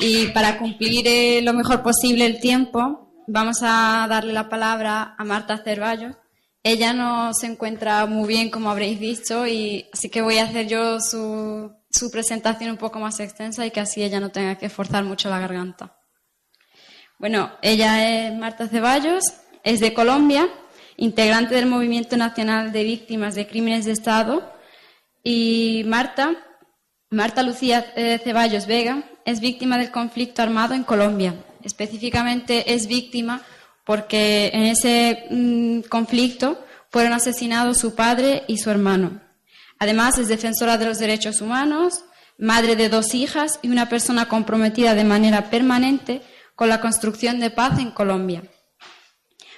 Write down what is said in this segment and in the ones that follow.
Y para cumplir lo mejor posible el tiempo, vamos a darle la palabra a Marta Ceballos. Ella no se encuentra muy bien, como habréis visto, y así que voy a hacer yo su presentación un poco más extensa y que así ella no tenga que forzar mucho la garganta. Bueno, ella es Marta Ceballos, es de Colombia, integrante del Movimiento Nacional de Víctimas de Crímenes de Estado, y Marta Lucía Ceballos Vega es víctima del conflicto armado en Colombia. Específicamente es víctima porque en ese conflicto fueron asesinados su padre y su hermano. Además, es defensora de los derechos humanos, madre de 2 hijas y una persona comprometida de manera permanente con la construcción de paz en Colombia.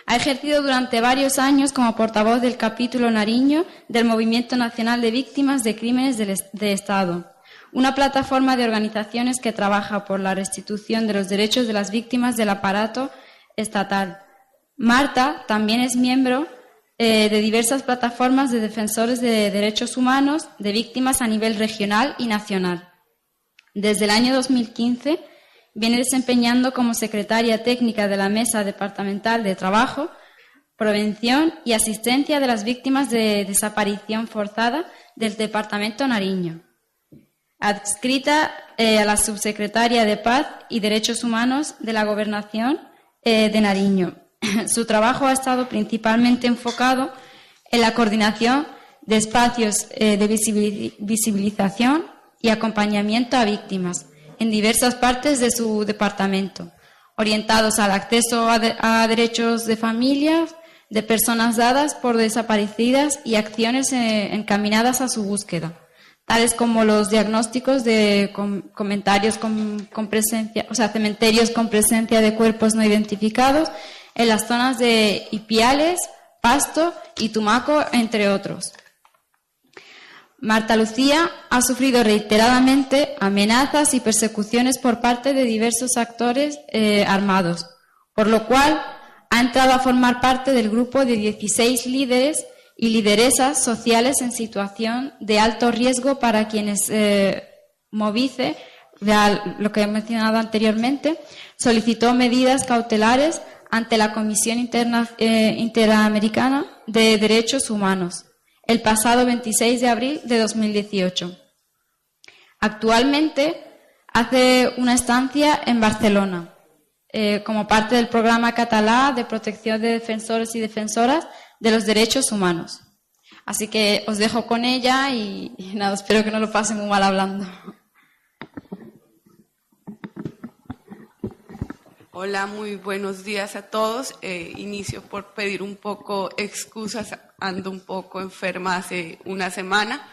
Ha ejercido durante varios años como portavoz del capítulo Nariño del Movimiento Nacional de Víctimas de Crímenes de Estado, una plataforma de organizaciones que trabaja por la restitución de los derechos de las víctimas del aparato estatal. Marta también es miembro de diversas plataformas de defensores de derechos humanos de víctimas a nivel regional y nacional. Desde el año 2015 viene desempeñando como secretaria técnica de la Mesa Departamental de Trabajo, Prevención y Asistencia de las Víctimas de Desaparición Forzada del Departamento Nariño. Adscrita a la Subsecretaria de Paz y Derechos Humanos de la Gobernación de Nariño. Su trabajo ha estado principalmente enfocado en la coordinación de espacios de visibilización y acompañamiento a víctimas en diversas partes de su departamento, orientados al acceso a derechos de familias, de personas dadas por desaparecidas y acciones encaminadas a su búsqueda, tales como los diagnósticos de cementerios con presencia de cuerpos no identificados en las zonas de Ipiales, Pasto y Tumaco, entre otros. Marta Lucía ha sufrido reiteradamente amenazas y persecuciones por parte de diversos actores armados, por lo cual ha entrado a formar parte del grupo de 16 líderes y lideresas sociales en situación de alto riesgo para quienes Movice, lo que he mencionado anteriormente, solicitó medidas cautelares ante la Comisión Interamericana de Derechos Humanos el pasado 26 de abril de 2018. Actualmente hace una estancia en Barcelona como parte del programa catalá de protección de defensores y defensoras de los derechos humanos. Así que os dejo con ella y nada, espero que no lo pase muy mal hablando. Hola, muy buenos días a todos. Inicio por pedir un poco excusas, ando un poco enferma hace una semana,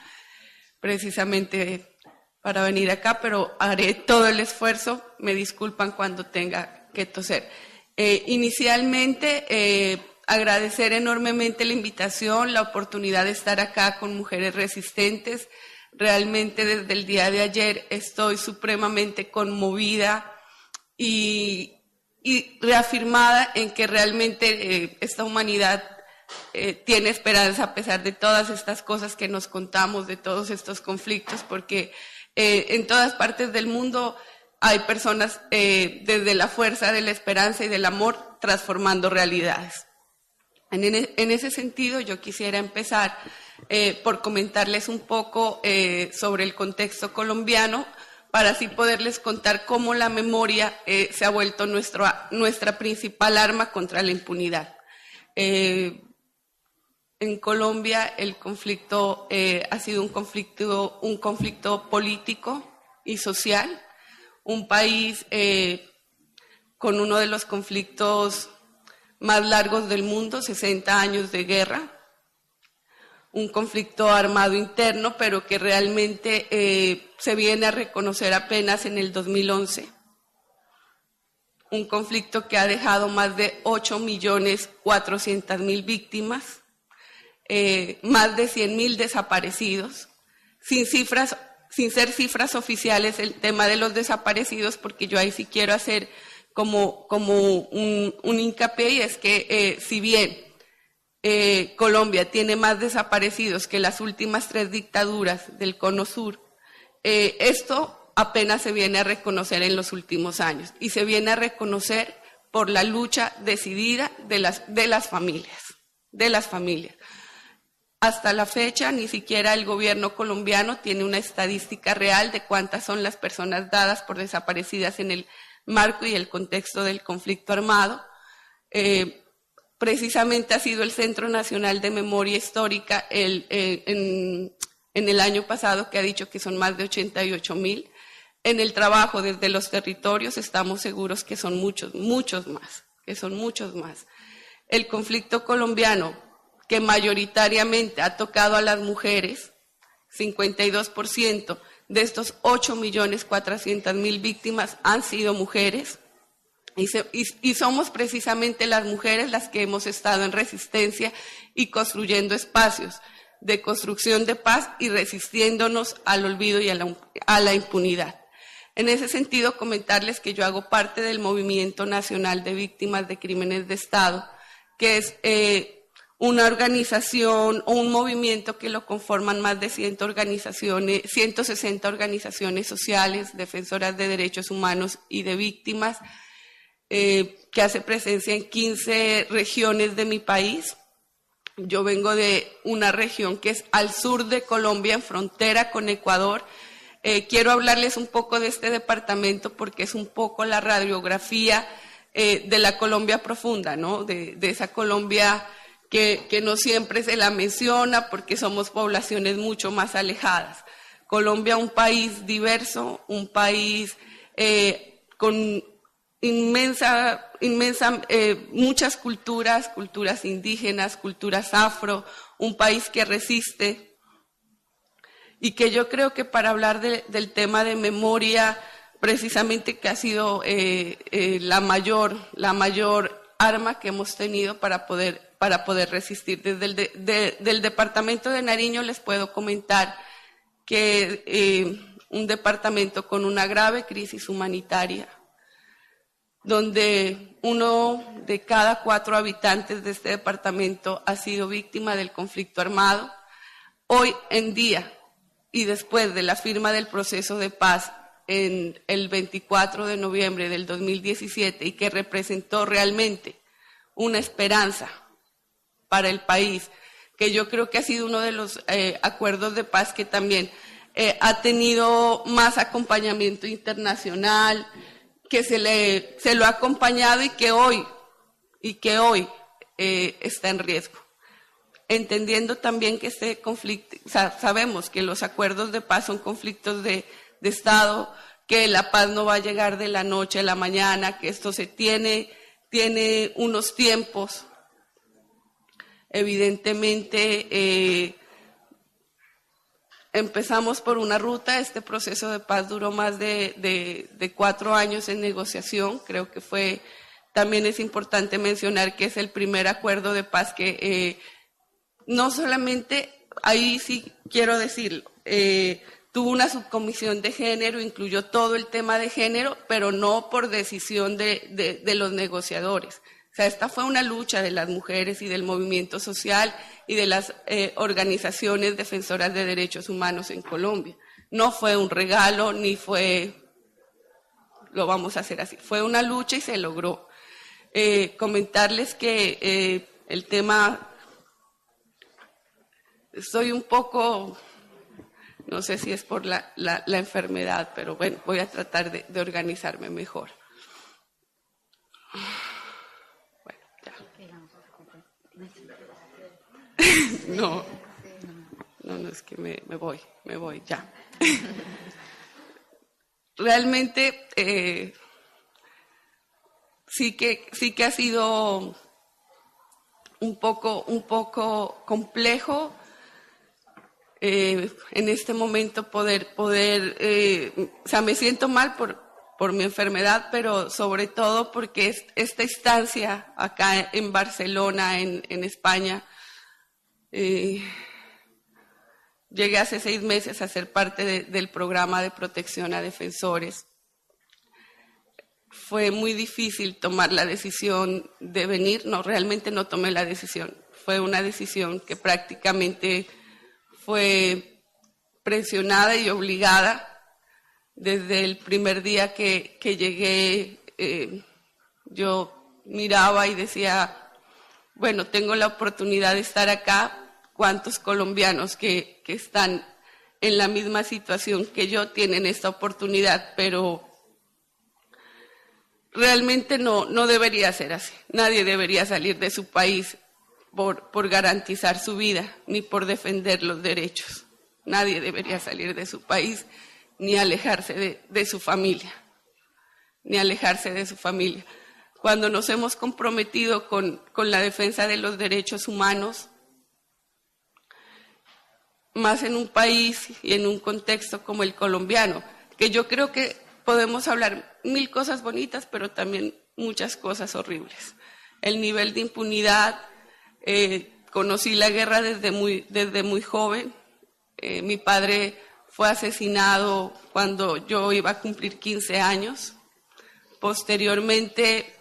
precisamente para venir acá, pero haré todo el esfuerzo, me disculpan cuando tenga que toser. Inicialmente, agradecer enormemente la invitación, la oportunidad de estar acá con Mujeres Resistentes. Realmente desde el día de ayer estoy supremamente conmovida y reafirmada en que realmente esta humanidad tiene esperanza a pesar de todas estas cosas que nos contamos, de todos estos conflictos, porque en todas partes del mundo hay personas desde la fuerza de la esperanza y del amor transformando realidades. En ese sentido, yo quisiera empezar por comentarles un poco sobre el contexto colombiano, para así poderles contar cómo la memoria se ha vuelto nuestra principal arma contra la impunidad. En Colombia el conflicto ha sido un conflicto político y social, un país con uno de los conflictos más largos del mundo, 60 años de guerra, un conflicto armado interno, pero que realmente se viene a reconocer apenas en el 2011. Un conflicto que ha dejado más de 8.400.000 víctimas, más de 100.000 desaparecidos, sin ser cifras oficiales el tema de los desaparecidos, porque yo ahí sí quiero hacer como un hincapié, y es que si bien Colombia tiene más desaparecidos que las últimas 3 dictaduras del Cono Sur, esto apenas se viene a reconocer en los últimos años, y se viene a reconocer por la lucha decidida de las familias. Hasta la fecha, ni siquiera el gobierno colombiano tiene una estadística real de cuántas son las personas dadas por desaparecidas en el marco y el contexto del conflicto armado. Precisamente ha sido el Centro Nacional de Memoria Histórica en el año pasado que ha dicho que son más de 88,000. En el trabajo desde los territorios estamos seguros que son muchos más. El conflicto colombiano, que mayoritariamente ha tocado a las mujeres, 52% de estos 8.400.000 víctimas han sido mujeres, y somos precisamente las mujeres las que hemos estado en resistencia y construyendo espacios de construcción de paz y resistiéndonos al olvido y a la impunidad. En ese sentido, comentarles que yo hago parte del Movimiento Nacional de Víctimas de Crímenes de Estado, que es una organización o un movimiento que lo conforman más de 160 organizaciones sociales, defensoras de derechos humanos y de víctimas, que hace presencia en 15 regiones de mi país. Yo vengo de una región que es al sur de Colombia, en frontera con Ecuador. Quiero hablarles un poco de este departamento porque es un poco la radiografía de la Colombia profunda, ¿no? De esa Colombia que no siempre se la menciona porque somos poblaciones mucho más alejadas. Colombia, un país diverso, un país con muchas culturas indígenas, culturas afro, un país que resiste, y que yo creo que para hablar del tema de memoria, precisamente que ha sido la mayor arma que hemos tenido para poder resistir. Desde el departamento de Nariño les puedo comentar que un departamento con una grave crisis humanitaria, donde 1 de cada 4 habitantes de este departamento ha sido víctima del conflicto armado. Hoy en día, y después de la firma del proceso de paz en el 24 de noviembre del 2017, y que representó realmente una esperanza para el país, que yo creo que ha sido uno de los acuerdos de paz que también ha tenido más acompañamiento internacional, que se lo ha acompañado y que hoy está en riesgo. Entendiendo también que este conflicto, sabemos que los acuerdos de paz son conflictos de Estado, que la paz no va a llegar de la noche a la mañana, que esto tiene unos tiempos. Evidentemente, empezamos por una ruta. Este proceso de paz duró más de 4 años en negociación. Creo que también es importante mencionar que es el primer acuerdo de paz que no solamente, ahí sí quiero decirlo, tuvo una subcomisión de género, incluyó todo el tema de género, pero no por decisión de los negociadores. O sea, esta fue una lucha de las mujeres y del movimiento social y de las organizaciones defensoras de derechos humanos en Colombia. No fue un regalo, ni fue, lo vamos a hacer así. Fue una lucha y se logró. Comentarles que el tema, estoy un poco, no sé si es por la enfermedad, pero bueno, voy a tratar de organizarme mejor. No, es que me voy ya. Realmente sí que ha sido un poco complejo en este momento poder, me siento mal por mi enfermedad, pero sobre todo porque esta instancia acá en Barcelona, en España, llegué hace 6 meses a ser parte del programa de protección a defensores. Fue muy difícil tomar la decisión de venir. No, realmente no tomé la decisión. Fue una decisión que prácticamente fue presionada y obligada Desde el primer día que llegué, yo miraba y decía, bueno, tengo la oportunidad de estar acá, ¿cuántos colombianos que están en la misma situación que yo tienen esta oportunidad? Pero realmente no debería ser así. Nadie debería salir de su país por garantizar su vida, ni por defender los derechos. Nadie debería salir de su país, ni alejarse de su familia, ni alejarse de su familia. Cuando nos hemos comprometido con la defensa de los derechos humanos, más en un país y en un contexto como el colombiano, que yo creo que podemos hablar mil cosas bonitas, pero también muchas cosas horribles. El nivel de impunidad, conocí la guerra desde muy joven. Mi padre fue asesinado cuando yo iba a cumplir 15 años. Posteriormente,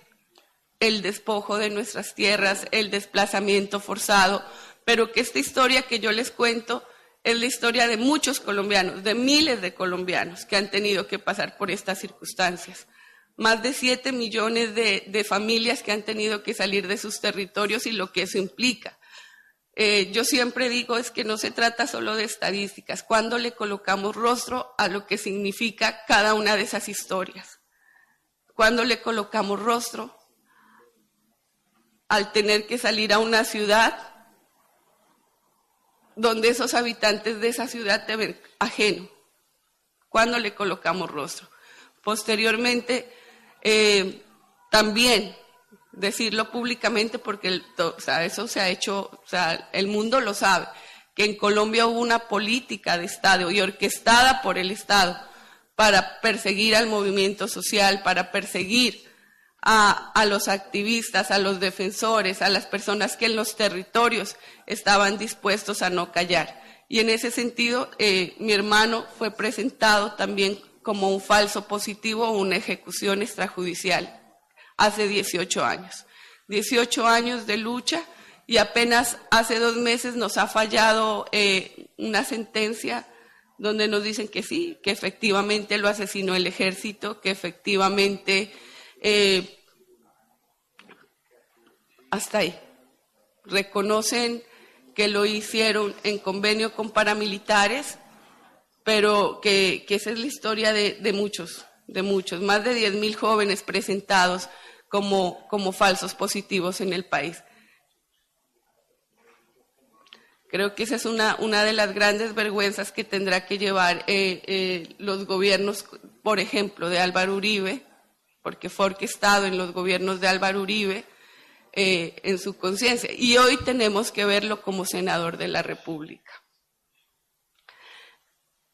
el despojo de nuestras tierras, el desplazamiento forzado, pero que esta historia que yo les cuento es la historia de muchos colombianos, de miles de colombianos que han tenido que pasar por estas circunstancias. Más de 7 millones de familias que han tenido que salir de sus territorios y lo que eso implica. Yo siempre digo es que no se trata solo de estadísticas, cuando le colocamos rostro a lo que significa cada una de esas historias. Cuando le colocamos rostro al tener que salir a una ciudad donde esos habitantes de esa ciudad te ven ajeno. Cuando le colocamos rostro. Posteriormente, también decirlo públicamente porque eso se ha hecho, el mundo lo sabe, que en Colombia hubo una política de Estado y orquestada por el Estado para perseguir al movimiento social, para perseguir a los activistas, a los defensores, a las personas que en los territorios estaban dispuestos a no callar. Y en ese sentido, mi hermano fue presentado también como un falso positivo o una ejecución extrajudicial hace 18 años. 18 años de lucha y apenas hace 2 meses nos ha fallado una sentencia donde nos dicen que sí, que efectivamente lo asesinó el ejército, que efectivamente hasta ahí. Reconocen que lo hicieron en convenio con paramilitares, pero que esa es la historia de muchos, más de 10.000 jóvenes presentados como falsos positivos en el país. Creo que esa es una de las grandes vergüenzas que tendrá que llevar los gobiernos, por ejemplo, de Álvaro Uribe, porque fue orquestado en los gobiernos de Álvaro Uribe, en su conciencia. Y hoy tenemos que verlo como senador de la República.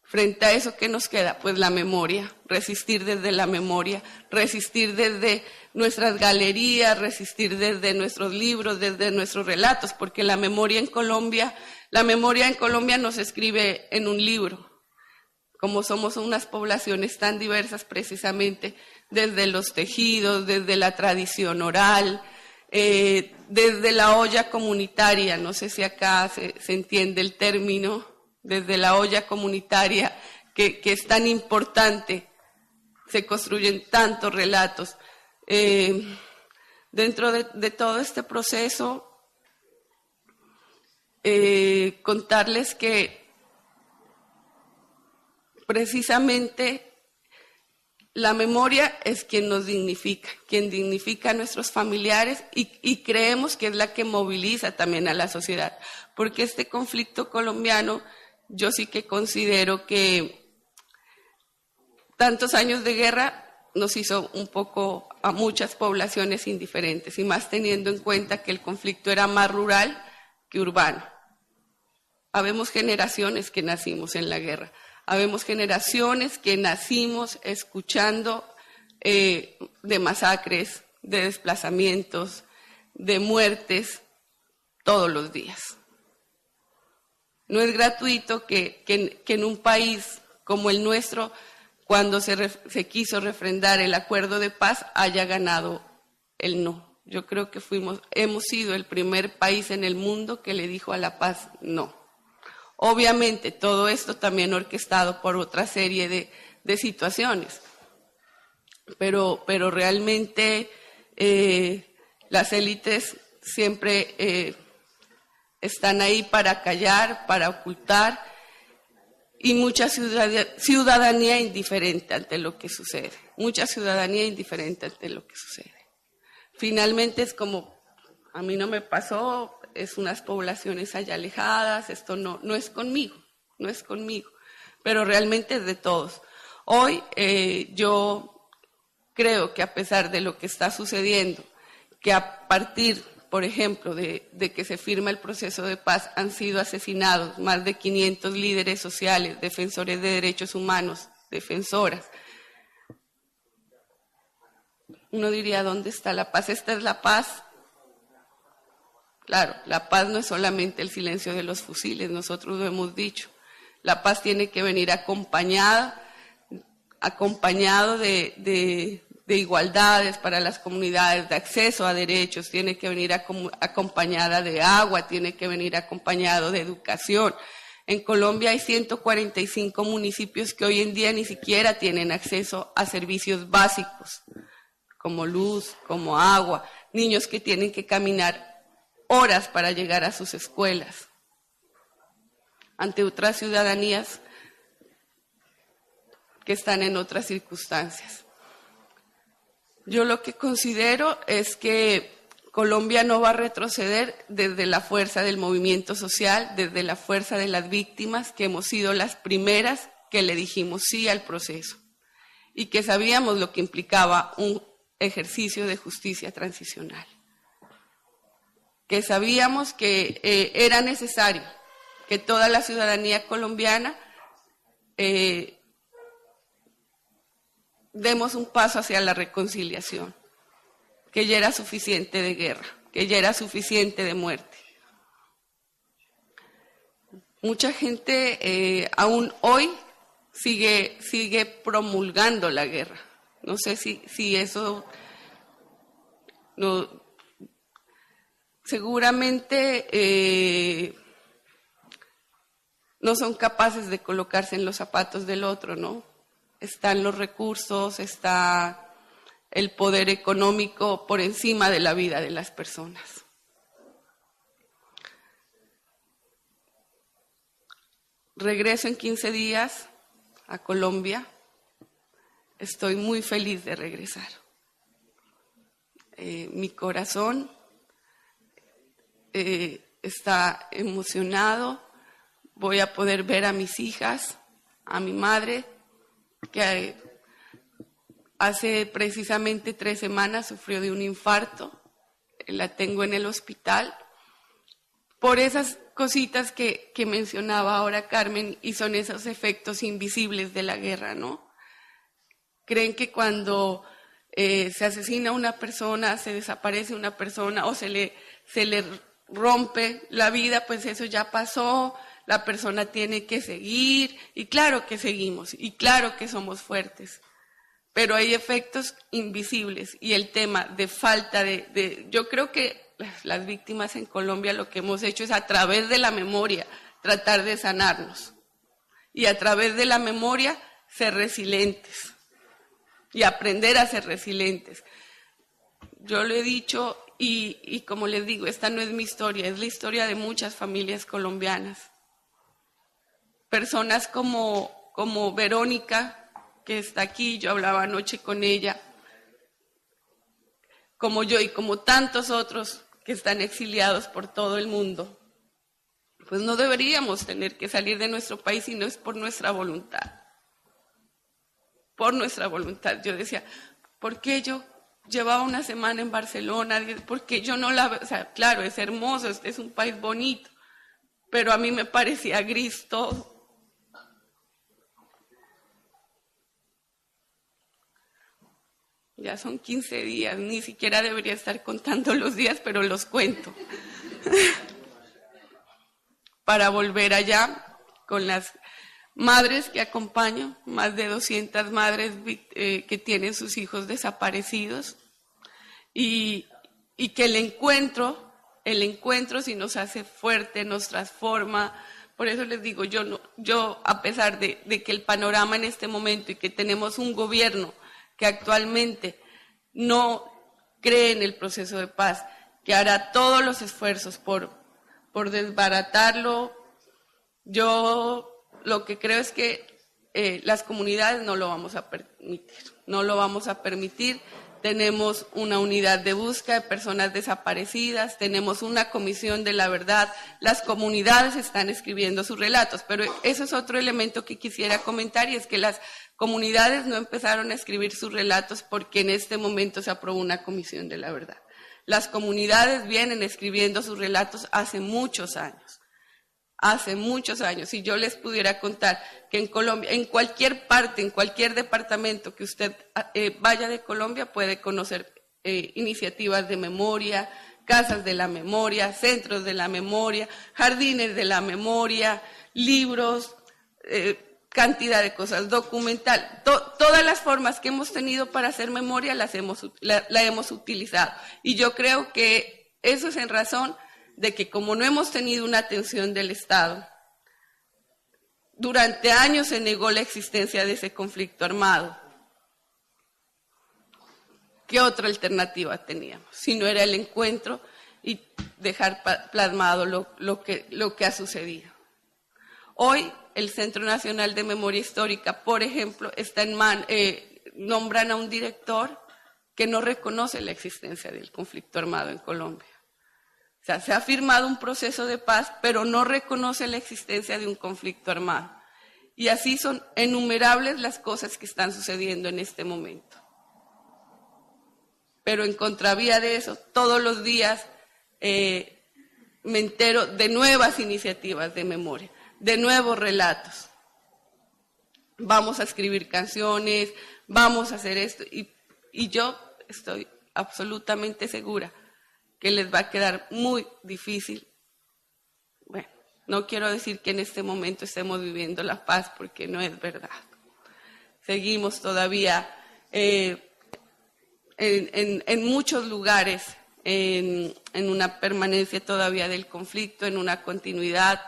Frente a eso, ¿qué nos queda? Pues la memoria, resistir desde la memoria, resistir desde nuestras galerías, resistir desde nuestros libros, desde nuestros relatos, porque la memoria en Colombia no se escribe en un libro. Como somos unas poblaciones tan diversas precisamente, desde los tejidos, desde la tradición oral, desde la olla comunitaria, no sé si acá se entiende el término, desde la olla comunitaria, que es tan importante, se construyen tantos relatos. Dentro de todo este proceso, contarles que precisamente la memoria es quien nos dignifica, quien dignifica a nuestros familiares y creemos que es la que moviliza también a la sociedad, porque este conflicto colombiano yo sí que considero que tantos años de guerra nos hizo un poco a muchas poblaciones indiferentes y más teniendo en cuenta que el conflicto era más rural que urbano. Habemos generaciones que nacimos en la guerra, habemos generaciones que nacimos escuchando de masacres, de desplazamientos, de muertes todos los días. No es gratuito que en un país como el nuestro, cuando se quiso refrendar el acuerdo de paz, haya ganado el no. Yo creo que hemos sido el primer país en el mundo que le dijo a la paz no. Obviamente, todo esto también orquestado por otra serie de situaciones. Pero realmente las élites siempre están ahí para callar, para ocultar, y mucha ciudadanía indiferente ante lo que sucede. Mucha ciudadanía indiferente ante lo que sucede. Finalmente es como, a mí no me pasó, es unas poblaciones allá alejadas, esto no es conmigo, no es conmigo, pero realmente es de todos. Hoy yo creo que a pesar de lo que está sucediendo, que a partir, por ejemplo, de que se firma el proceso de paz, han sido asesinados más de 500 líderes sociales, defensores de derechos humanos, defensoras. Uno diría, ¿dónde está la paz? ¿Esta es la paz? Claro, la paz no es solamente el silencio de los fusiles, nosotros lo hemos dicho. La paz tiene que venir acompañado de igualdades para las comunidades, de acceso a derechos, tiene que venir acompañada de agua, tiene que venir acompañado de educación. En Colombia hay 145 municipios que hoy en día ni siquiera tienen acceso a servicios básicos, como luz, como agua, niños que tienen que caminar horas para llegar a sus escuelas. Ante otras ciudadanías que están en otras circunstancias. Yo lo que considero es que Colombia no va a retroceder desde la fuerza del movimiento social, desde la fuerza de las víctimas, que hemos sido las primeras que le dijimos sí al proceso y que sabíamos lo que implicaba un ejercicio de justicia transicional, que sabíamos que era necesario que toda la ciudadanía colombiana demos un paso hacia la reconciliación, que ya era suficiente de guerra, que ya era suficiente de muerte. Mucha gente aún hoy sigue promulgando la guerra. No sé si eso no, seguramente no son capaces de colocarse en los zapatos del otro, ¿no? Están los recursos, está el poder económico por encima de la vida de las personas. Regreso en 15 días a Colombia. Estoy muy feliz de regresar. Mi corazón está emocionado. Voy a poder ver a mis hijas, a mi madre, que hace precisamente 3 semanas sufrió de un infarto. La tengo en el hospital por esas cositas que mencionaba ahora Carmen, y son esos efectos invisibles de la guerra, ¿no? Creen que cuando se asesina a una persona, se desaparece una persona o se le rompe la vida, pues eso ya pasó, la persona tiene que seguir, y claro que seguimos, y claro que somos fuertes, pero hay efectos invisibles, y el tema de falta yo creo que las víctimas en Colombia lo que hemos hecho es a través de la memoria tratar de sanarnos, y a través de la memoria ser resilientes, y aprender a ser resilientes. Yo lo he dicho, y como les digo, esta no es mi historia, es la historia de muchas familias colombianas. Personas como Verónica, que está aquí, yo hablaba anoche con ella, como yo y como tantos otros que están exiliados por todo el mundo. Pues no deberíamos tener que salir de nuestro país si no es por nuestra voluntad. Por nuestra voluntad. Yo decía, ¿por qué yo llevaba una semana en Barcelona? ¿Por qué yo no la veo? O sea, claro, es hermoso, es un país bonito, pero a mí me parecía gris todo. Ya son 15 días, ni siquiera debería estar contando los días, pero los cuento. Para volver allá con las madres que acompaño, más de 200 madres que tienen sus hijos desaparecidos, y que el encuentro sí nos hace fuerte, nos transforma, Por eso les digo, yo a pesar de que el panorama en este momento y que tenemos un gobierno que actualmente no cree en el proceso de paz, que hará todos los esfuerzos por desbaratarlo, yo lo que creo es que las comunidades no lo vamos a permitir, no lo vamos a permitir. Tenemos una unidad de búsqueda de personas desaparecidas, tenemos una comisión de la verdad, las comunidades están escribiendo sus relatos, pero eso es otro elemento que quisiera comentar, y es que las comunidades no empezaron a escribir sus relatos porque en este momento se aprobó una comisión de la verdad. Las comunidades vienen escribiendo sus relatos hace muchos años. Si yo les pudiera contar que en Colombia, en cualquier parte, en cualquier departamento que usted vaya de Colombia, puede conocer iniciativas de memoria, casas de la memoria, centros de la memoria, jardines de la memoria, libros, cantidad de cosas, documental. Todas las formas que hemos tenido para hacer memoria la hemos utilizado. Y yo creo que eso es en razón de que como no hemos tenido una atención del Estado, durante años se negó la existencia de ese conflicto armado. ¿Qué otra alternativa teníamos? Si no era el encuentro y dejar plasmado lo que ha sucedido. Hoy el Centro Nacional de Memoria Histórica, por ejemplo, está nombran a un director que no reconoce la existencia del conflicto armado en Colombia. O sea, se ha firmado un proceso de paz, pero no reconoce la existencia de un conflicto armado. Y así son innumerables las cosas que están sucediendo en este momento. Pero en contravía de eso, todos los días me entero de nuevas iniciativas de memoria, de nuevos relatos. Vamos a escribir canciones, vamos a hacer esto, y yo estoy absolutamente segura que les va a quedar muy difícil. Bueno, no quiero decir que en este momento estemos viviendo la paz, porque no es verdad. Seguimos todavía en muchos lugares en una permanencia todavía del conflicto, en una continuidad.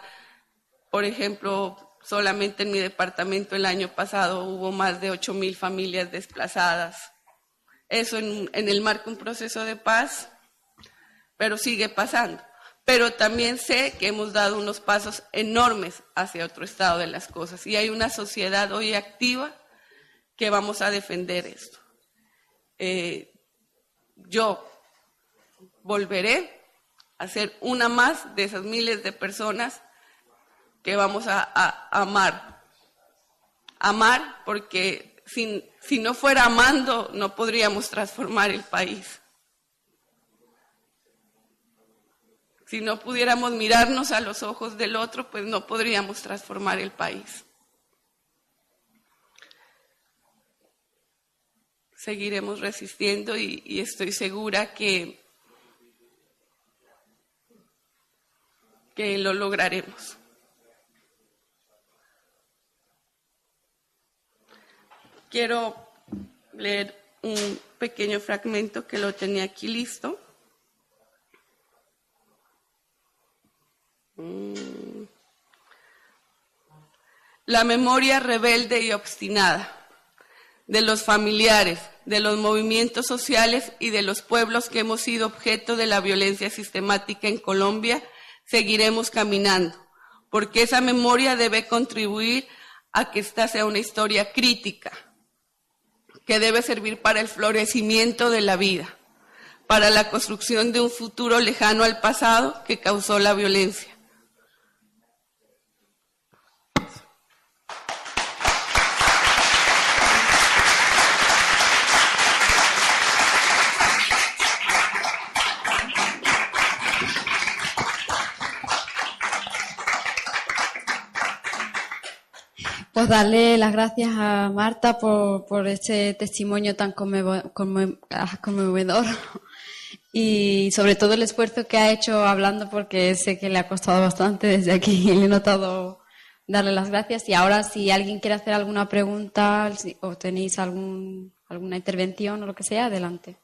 Por ejemplo, solamente en mi departamento el año pasado hubo más de 8,000 familias desplazadas. Eso en el marco de un proceso de paz, pero sigue pasando. Pero también sé que hemos dado unos pasos enormes hacia otro estado de las cosas, y hay una sociedad hoy activa que vamos a defender esto. Yo volveré a ser una más de esas miles de personas que vamos a amar. Amar, porque si no fuera amando, no podríamos transformar el país. Si no pudiéramos mirarnos a los ojos del otro, pues no podríamos transformar el país. Seguiremos resistiendo y estoy segura que lo lograremos. Quiero leer un pequeño fragmento que lo tenía aquí listo. La memoria rebelde y obstinada de los familiares, de los movimientos sociales y de los pueblos que hemos sido objeto de la violencia sistemática en Colombia, seguiremos caminando, porque esa memoria debe contribuir a que esta sea una historia crítica, que debe servir para el florecimiento de la vida, para la construcción de un futuro lejano al pasado que causó la violencia. Pues darle las gracias a Marta por este testimonio tan conmovedor y sobre todo el esfuerzo que ha hecho hablando, porque sé que le ha costado bastante desde aquí y le he notado darle las gracias. Y ahora, si alguien quiere hacer alguna pregunta o tenéis alguna intervención o lo que sea, adelante.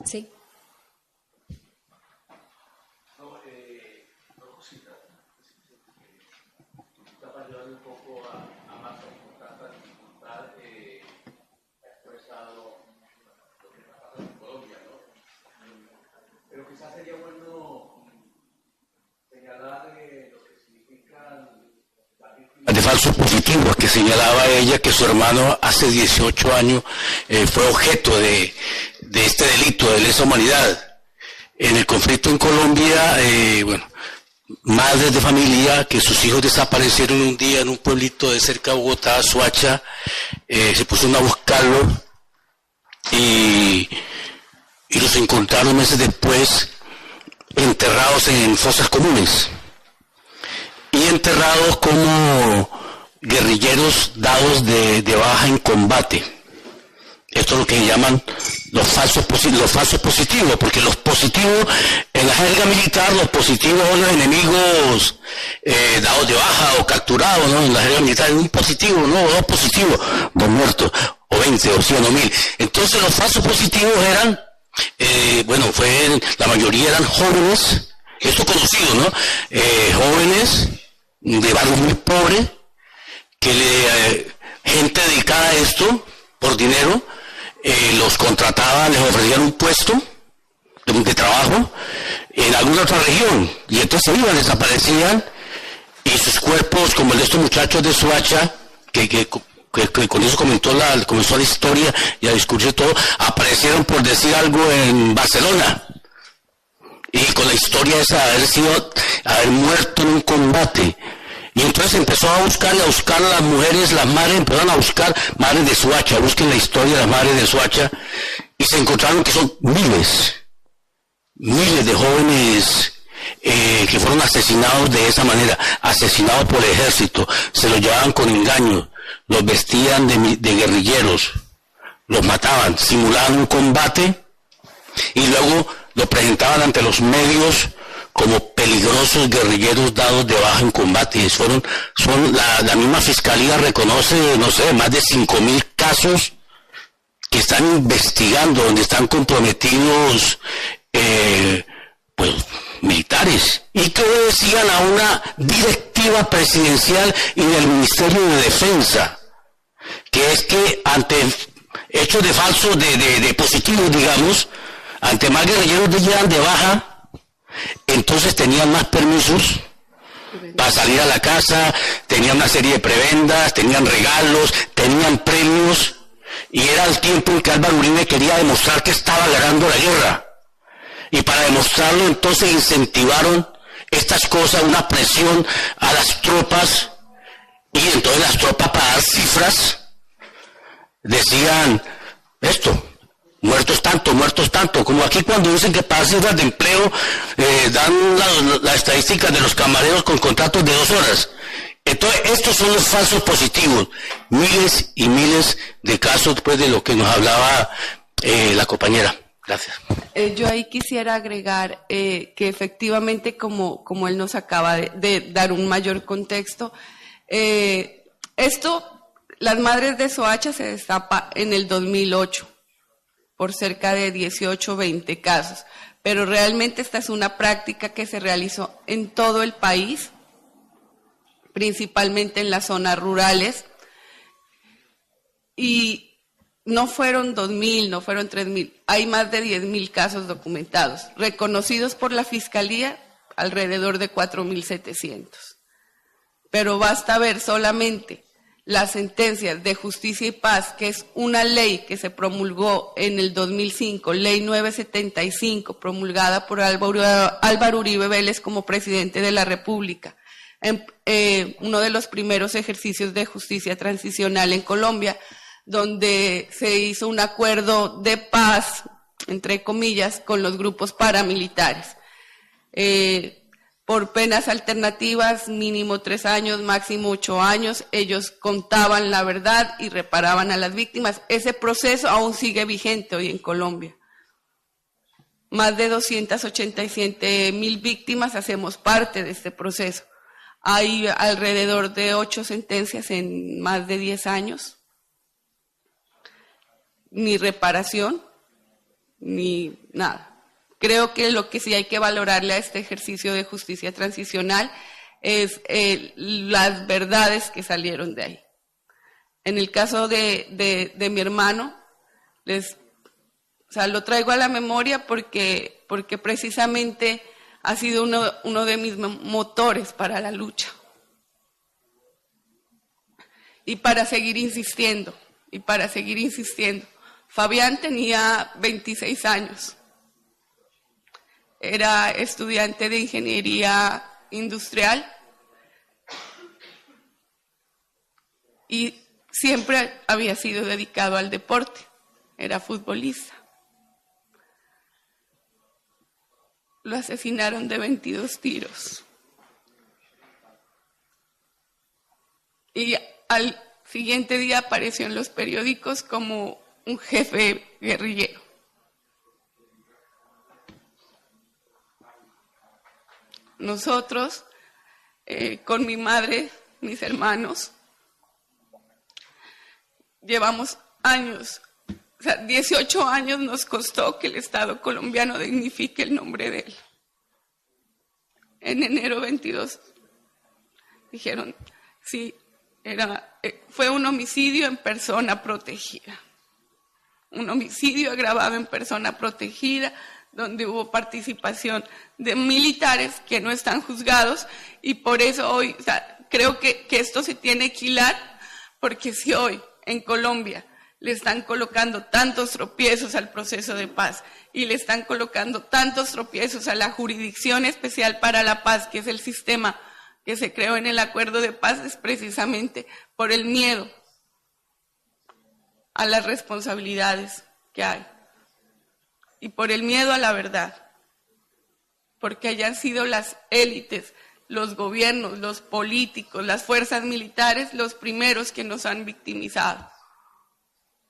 Sí. De falsos positivos, que señalaba ella que su hermano hace 18 años fue objeto de este delito de lesa humanidad. En el conflicto en Colombia, madres de familia que sus hijos desaparecieron un día en un pueblito de cerca de Bogotá, Soacha, se pusieron a buscarlos y los encontraron meses después enterrados en fosas comunes. Y enterrados como guerrilleros dados de baja en combate. Esto es lo que llaman los falsos positivos, porque los positivos, en la jerga militar, los positivos son los enemigos dados de baja o capturados, ¿no? En la jerga militar, un positivo, no, dos positivos, dos muertos, o 20, o 100, o 1000. Entonces los falsos positivos eran, la mayoría eran jóvenes, esto conocido, ¿no? Jóvenes de barrios muy pobres, gente dedicada a esto por dinero, los contrataba, les ofrecían un puesto de trabajo en alguna otra región, y entonces iban, desaparecían, y sus cuerpos, como el de estos muchachos de Soacha, que con eso comenzó la historia y a discutir todo, aparecieron, por decir algo, en Barcelona. Y con la historia esa de haber muerto en un combate. Y entonces empezó a buscar las mujeres, las madres, empezaron a buscar madres de Soacha, busquen la historia de las madres de Soacha, y se encontraron que son miles de jóvenes que fueron asesinados de esa manera, asesinados por el ejército, se los llevaban con engaño, los vestían de guerrilleros, los mataban, simulaban un combate, y luego lo presentaban ante los medios como peligrosos guerrilleros dados de baja en combate. Y la misma fiscalía reconoce, no sé, más de 5.000 casos que están investigando, donde están comprometidos militares, y que obedecían a una directiva presidencial y del Ministerio de Defensa, que es que ante hechos de falsos, de positivos, digamos, ante más guerrilleros llegan de baja, entonces tenían más permisos para salir a la casa, tenían una serie de prebendas, tenían regalos, tenían premios, y era el tiempo en que Álvaro Uribe quería demostrar que estaba ganando la guerra. Y para demostrarlo, entonces incentivaron estas cosas, una presión a las tropas, y entonces las tropas, para dar cifras, decían esto: muertos tanto, como aquí cuando dicen que para cifras de empleo dan las estadísticas de los camareros con contratos de 2 horas. Entonces, estos son los falsos positivos, miles y miles de casos, después de lo que nos hablaba la compañera. Gracias. Yo ahí quisiera agregar que efectivamente, como él nos acaba de dar un mayor contexto, las madres de Soacha se destapa en el 2008. Por cerca de 18 o 20 casos. Pero realmente esta es una práctica que se realizó en todo el país, principalmente en las zonas rurales, y no fueron 2.000, no fueron 3.000, hay más de 10.000 casos documentados, reconocidos por la Fiscalía, alrededor de 4.700. Pero basta ver solamente las sentencias de Justicia y Paz, que es una ley que se promulgó en el 2005, Ley 975, promulgada por Álvaro Uribe Vélez como presidente de la República, uno de los primeros ejercicios de justicia transicional en Colombia, donde se hizo un acuerdo de paz, entre comillas, con los grupos paramilitares. Por penas alternativas, mínimo 3 años, máximo 8 años, ellos contaban la verdad y reparaban a las víctimas. Ese proceso aún sigue vigente hoy en Colombia. Más de 287.000 víctimas hacemos parte de este proceso. Hay alrededor de 8 sentencias en más de 10 años. Ni reparación, ni nada. Creo que lo que sí hay que valorarle a este ejercicio de justicia transicional es las verdades que salieron de ahí. En el caso de mi hermano, lo traigo a la memoria porque precisamente ha sido uno de mis motores para la lucha. Y para seguir insistiendo. Fabián tenía 26 años. Era estudiante de ingeniería industrial y siempre había sido dedicado al deporte, era futbolista. Lo asesinaron de 22 tiros. Y al siguiente día apareció en los periódicos como un jefe guerrillero. Nosotros, con mi madre, mis hermanos, llevamos años, 18 años nos costó que el Estado colombiano dignifique el nombre de él. En enero 22 dijeron, sí, fue un homicidio en persona protegida. Un homicidio agravado en persona protegida, donde hubo participación de militares que no están juzgados, y por eso hoy, creo que esto se tiene que hilar, porque si hoy en Colombia le están colocando tantos tropiezos al proceso de paz y le están colocando tantos tropiezos a la Jurisdicción Especial para la Paz, que es el sistema que se creó en el acuerdo de paz, es precisamente por el miedo a las responsabilidades que hay y por el miedo a la verdad, porque hayan sido las élites, los gobiernos, los políticos, las fuerzas militares los primeros que nos han victimizado.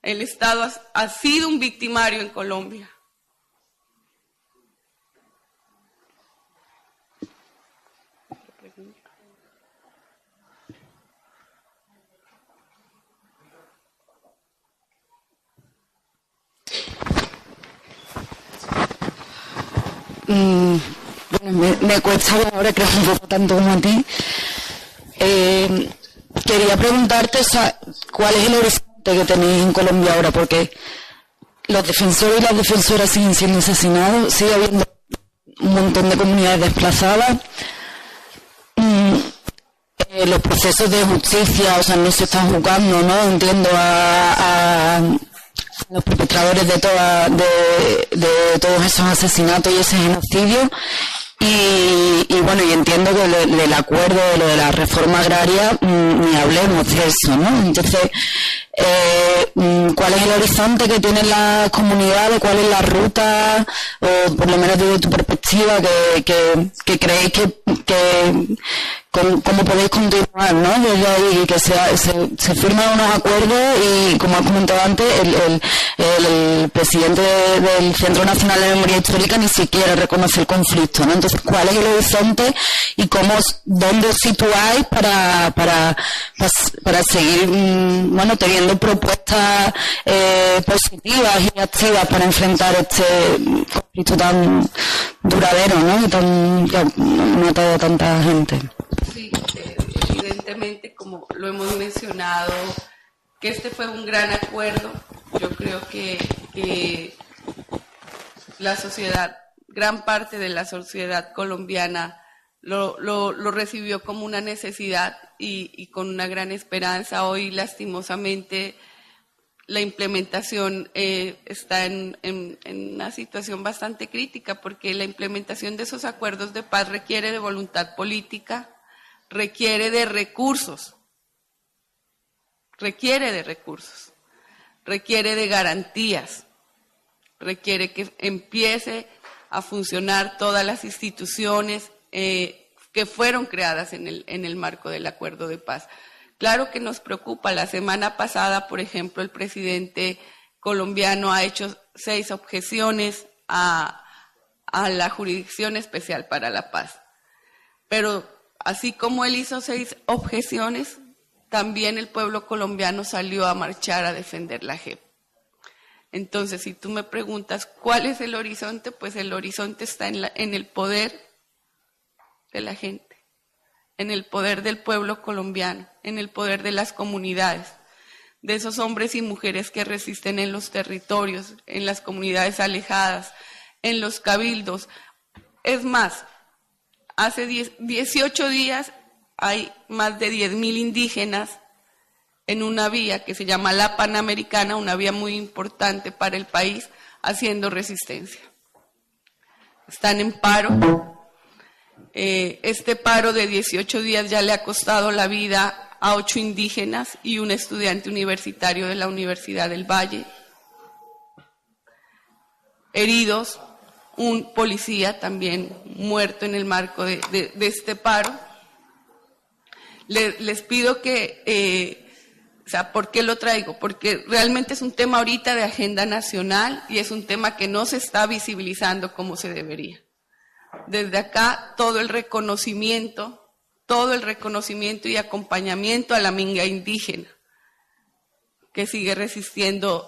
El Estado ha sido un victimario en Colombia. Bueno, me cuesta ahora, creo un poco tanto como a ti. Quería preguntarte, ¿cuál es el horizonte que tenéis en Colombia ahora? Porque los defensores y las defensoras siguen siendo asesinados, sigue habiendo un montón de comunidades desplazadas. Los procesos de justicia, no se están juzgando, ¿no? Entiendo a los perpetradores de todos esos asesinatos y ese genocidio. Y bueno, y entiendo que del acuerdo de lo de la reforma agraria ni hablemos de eso, ¿no? Entonces, ¿cuál es el horizonte que tienen las comunidades? ¿Cuál es la ruta? O por lo menos desde tu perspectiva, que creéis que cómo podéis continuar, ¿no? Desde ahí, que se firman unos acuerdos y, como has comentado antes, el presidente del Centro Nacional de Memoria Histórica ni siquiera reconoce el conflicto, ¿no? Entonces, ¿cuál es el horizonte y dónde os situáis para seguir, teniendo propuestas positivas y activas para enfrentar este conflicto tan duradero, ¿no? Que ha matado a tanta gente? Sí, evidentemente, como lo hemos mencionado, que este fue un gran acuerdo. Yo creo que la sociedad, gran parte de la sociedad colombiana lo recibió como una necesidad y con una gran esperanza. Hoy, lastimosamente, la implementación está en una situación bastante crítica, porque la implementación de esos acuerdos de paz requiere de voluntad política, requiere de recursos, requiere de garantías, requiere que empiece a funcionar todas las instituciones que fueron creadas en el marco del acuerdo de paz. Claro que nos preocupa. La semana pasada, por ejemplo, el presidente colombiano ha hecho 6 objeciones a la Jurisdicción Especial para la Paz. Pero así como él hizo 6 objeciones, también el pueblo colombiano salió a marchar a defender la JEP. Entonces, si tú me preguntas cuál es el horizonte, pues el horizonte está en el poder de la gente, en el poder del pueblo colombiano, en el poder de las comunidades, de esos hombres y mujeres que resisten en los territorios, en las comunidades alejadas, en los cabildos. Es más, hace 18 días hay más de 10.000 indígenas en una vía que se llama la Panamericana, una vía muy importante para el país, haciendo resistencia. Están en paro. Este paro de 18 días ya le ha costado la vida a 8 indígenas y un estudiante universitario de la Universidad del Valle. Heridos, un policía también muerto en el marco de este paro. Les pido que... ¿por qué lo traigo? Porque realmente es un tema ahorita de agenda nacional y es un tema que no se está visibilizando como se debería. Desde acá, todo el reconocimiento y acompañamiento a la minga indígena que sigue resistiendo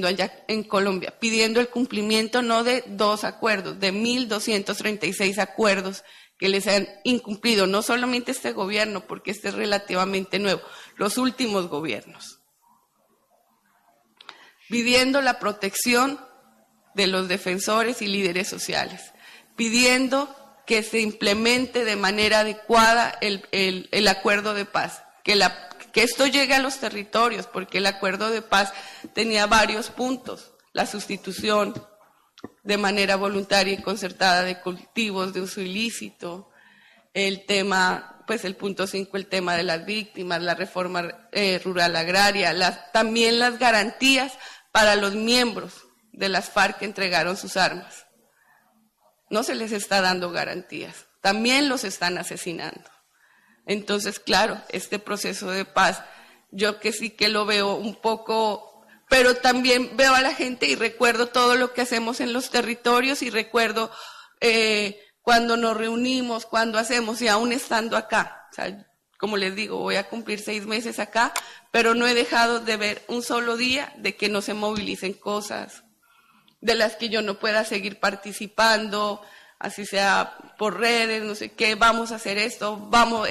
allá en Colombia, pidiendo el cumplimiento no de 2 acuerdos, de 1.236 acuerdos que les han incumplido, no solamente este gobierno, porque este es relativamente nuevo, los últimos gobiernos. Pidiendo la protección de los defensores y líderes sociales, pidiendo que se implemente de manera adecuada el acuerdo de paz, que esto llegue a los territorios, porque el acuerdo de paz tenía varios puntos: la sustitución de manera voluntaria y concertada de cultivos de uso ilícito, el tema, pues el punto 5, el tema de las víctimas, la reforma rural agraria, también las garantías para los miembros de las FARC que entregaron sus armas. No se les está dando garantías, también los están asesinando. Entonces, claro, este proceso de paz, yo que sí que lo veo un poco, pero también veo a la gente y recuerdo todo lo que hacemos en los territorios y recuerdo cuando nos reunimos, cuando hacemos, y aún estando acá. O sea, como les digo, voy a cumplir 6 meses acá, pero no he dejado de ver un solo día de que no se movilicen cosas, de las que yo no pueda seguir participando, así sea por redes, no sé qué, vamos a hacer esto, vamos,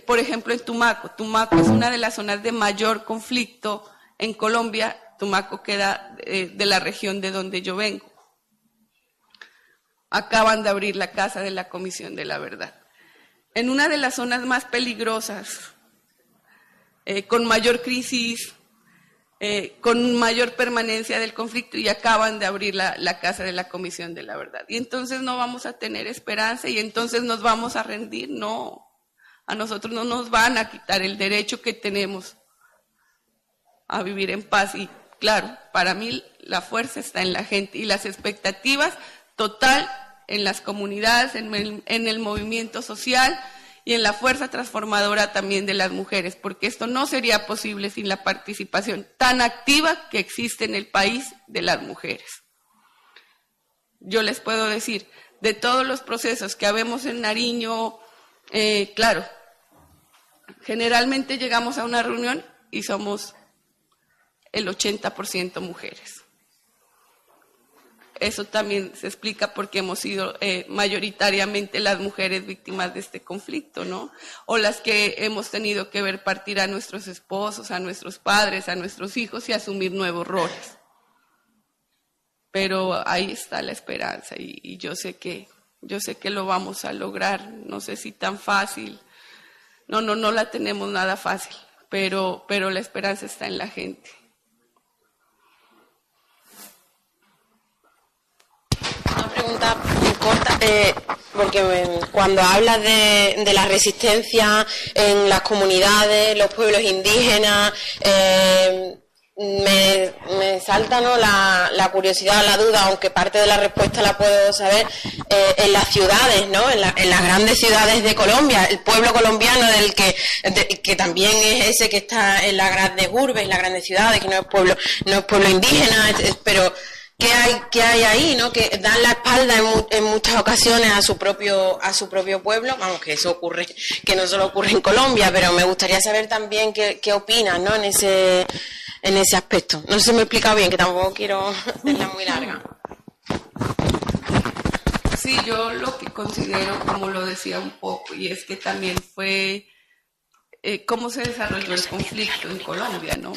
por ejemplo en Tumaco. Tumaco es una de las zonas de mayor conflicto en Colombia. Tumaco queda de la región de donde yo vengo. Acaban de abrir la casa de la Comisión de la Verdad. En una de las zonas más peligrosas, con mayor crisis, con mayor permanencia del conflicto, y acaban de abrir la casa de la Comisión de la Verdad. Y entonces no vamos a tener esperanza y entonces nos vamos a rendir. No, a nosotros no nos van a quitar el derecho que tenemos a vivir en paz. Y claro, para mí la fuerza está en la gente y las expectativas total en las comunidades, en el movimiento social y en la fuerza transformadora también de las mujeres, porque esto no sería posible sin la participación tan activa que existe en el país de las mujeres. Yo les puedo decir, de todos los procesos que habemos en Nariño, claro, generalmente llegamos a una reunión y somos el 80% mujeres. Eso también se explica porque hemos sido mayoritariamente las mujeres víctimas de este conflicto, ¿no? O las que hemos tenido que ver partir a nuestros esposos, a nuestros padres, a nuestros hijos y asumir nuevos roles. Pero ahí está la esperanza y yo sé que lo vamos a lograr. No sé si tan fácil. No la tenemos nada fácil, pero la esperanza está en la gente. Una pregunta corta, porque cuando hablas de la resistencia en las comunidades, los pueblos indígenas, me salta, ¿no?, la curiosidad, la duda, aunque parte de la respuesta la puedo saber, en las ciudades, ¿no?, en las grandes ciudades de Colombia, el pueblo colombiano que también es ese que está en las grandes urbes, en las grandes ciudades, que no es pueblo indígena, pero ¿qué hay ahí, no? Que dan la espalda en muchas ocasiones a su propio pueblo. Vamos, que eso ocurre, que no solo ocurre en Colombia, pero me gustaría saber también qué opinas, ¿no?, en en ese aspecto. No sé si me he explicado bien, que tampoco quiero hacerla muy larga. Sí, yo lo que considero, como lo decía un poco, y es que también fue cómo se desarrolló el conflicto en Colombia, ¿no?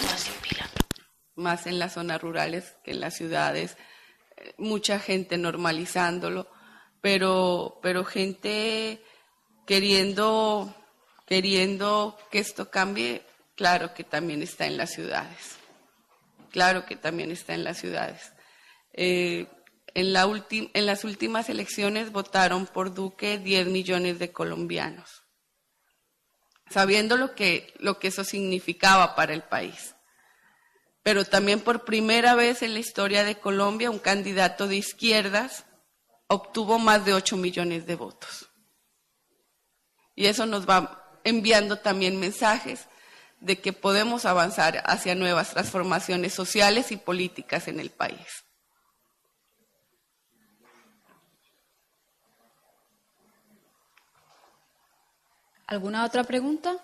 Más en las zonas rurales que en las ciudades, mucha gente normalizándolo, pero gente queriendo que esto cambie, claro que también está en las ciudades. Claro que también está en las ciudades. En las últimas elecciones votaron por Duque 10 millones de colombianos, sabiendo lo que eso significaba para el país. Pero también por primera vez en la historia de Colombia, un candidato de izquierdas obtuvo más de 8 millones de votos. Y eso nos va enviando también mensajes de que podemos avanzar hacia nuevas transformaciones sociales y políticas en el país. ¿Alguna otra pregunta?